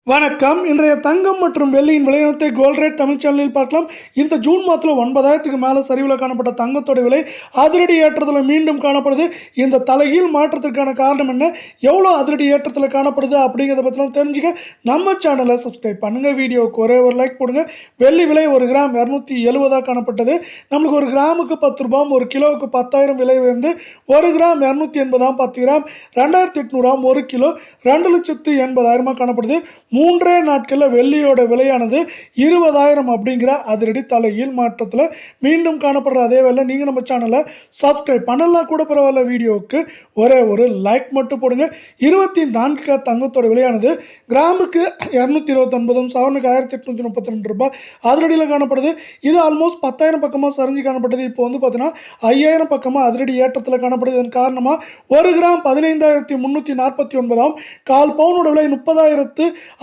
வணக்கம். இன்றைய தங்கம் மற்றும் வெள்ளியின் விலையத்தை கோல்ட் ரேட் தமிழ் சேனலில் பார்க்கலாம். இந்த ஜூன் மாதத்தில் 9,000க்கு மேலே சரிவில் காணப்பட்ட தங்கத்தோட விலை அதிரடி ஏற்றத்தில் மீண்டும் காணப்படுது. இந்த தலைகீழ் மாற்றத்திற்கான காரணம் என்ன, எவ்வளோ அதிரடி ஏற்றத்தில் காணப்படுது அப்படிங்கிறத பற்றிலாம் தெரிஞ்சுக்க நம்ம சேனலை சப்ஸ்கிரைப் பண்ணுங்கள். வீடியோவுக்கு ஒரே ஒரு லைக் போடுங்க. வெள்ளி விலை ஒரு கிராம் 270 காணப்பட்டது. நம்மளுக்கு ஒரு கிராமுக்கு 10 ரூபாய், ஒரு கிலோவுக்கு 10,000 விலை வந்து ஒரு கிராம் 280 10 கிராம் 2,800 ஒரு கிலோ 2,80,000 காணப்படுது. மூன்றே நாட்களில் வெள்ளியோட விலையானது 20,000 அப்படிங்கிற அதிரடி தலைகீழ் மாற்றத்தில் மீண்டும் காணப்படுற அதே வேலை நீங்கள் நம்ம சேனலை சப்ஸ்கிரைப் பண்ணலாம் கூட பரவாயில்ல. வீடியோவுக்கு ஒரே ஒரு லைக் மட்டும் போடுங்க. 24 தங்கத்தோட விலையானது கிராமுக்கு 229 சவரனுக்கு 1,832 ரூபாய் அதிரடியில் காணப்படுது. இது ஆல்மோஸ்ட் 10,000 பக்கமாக சரிஞ்சு காணப்பட்டது. இப்போ வந்து பார்த்தீங்கன்னா 5,000 பக்கமாக அதிரடி ஏற்றத்தில் காணப்படுது. இதன் காரணமாக ஒரு கிராம் 15,349 கால் பவுனோட விலை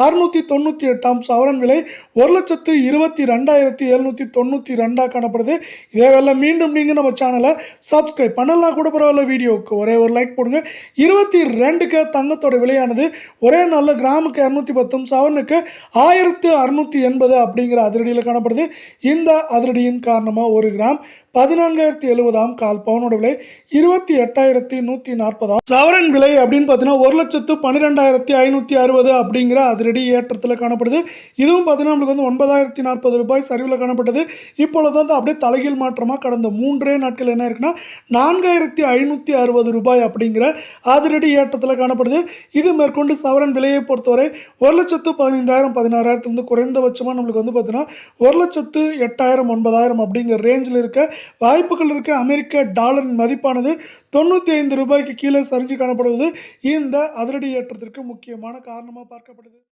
30,698 சவரன் விலை 1,22,792 காணப்படுது. இதே வேலை மீண்டும் நீங்கள் நம்ம சேனலை சப்ஸ்கிரைப் பண்ணலாம் கூட பரவாயில்ல. வீடியோவுக்கு ஒரே ஒரு லைக் போடுங்க. 22 தங்கத்தோட விலையானது ஒரே நாளில் கிராமுக்கு 210 சவரனுக்கு 1,680 அப்படிங்கிற அதிரடியில் காணப்படுது. இந்த அதிரடியின் காரணமாக ஒரு கிராம் 14,070 கால் பவுனோட விலை 28,140 சவரன் விலை அப்படின்னு பார்த்தீங்கன்னா 1,12,560 அப்படிங்கிற அதிரடி ஏற்றத்தில் காணப்படுது. இதுவும் பார்த்தீங்கன்னா நம்மளுக்கு வந்து 9,040 ரூபாய் சரிவில் காணப்பட்டது. இப்பொழுது வந்து அப்படியே தலைகீழ் மாற்றமாக கடந்த 3 நாட்கள் என்ன இருக்குன்னா 4,560 ரூபாய் அப்படிங்கிற அதிரடி ஏற்றத்தில் காணப்படுது. இது மேற்கொண்டு சவரன் விலையை பொறுத்தவரை 1,15,000 16,000 குறைந்தபட்சமாக நம்மளுக்கு வந்து பார்த்தீங்கன்னா 1,08,000 9,000 அப்படிங்கிற ரேஞ்சில் இருக்க வாய்ப்புகள் இருக்க. அமெரிக்க டாலரின் மதிப்பானது 95 ரூபாய்க்கு கீழே சரிஞ்சு காணப்படுவது இந்த அதிரடி ஏற்றத்திற்கு முக்கியமான காரணமாக பார்க்கப்படுது.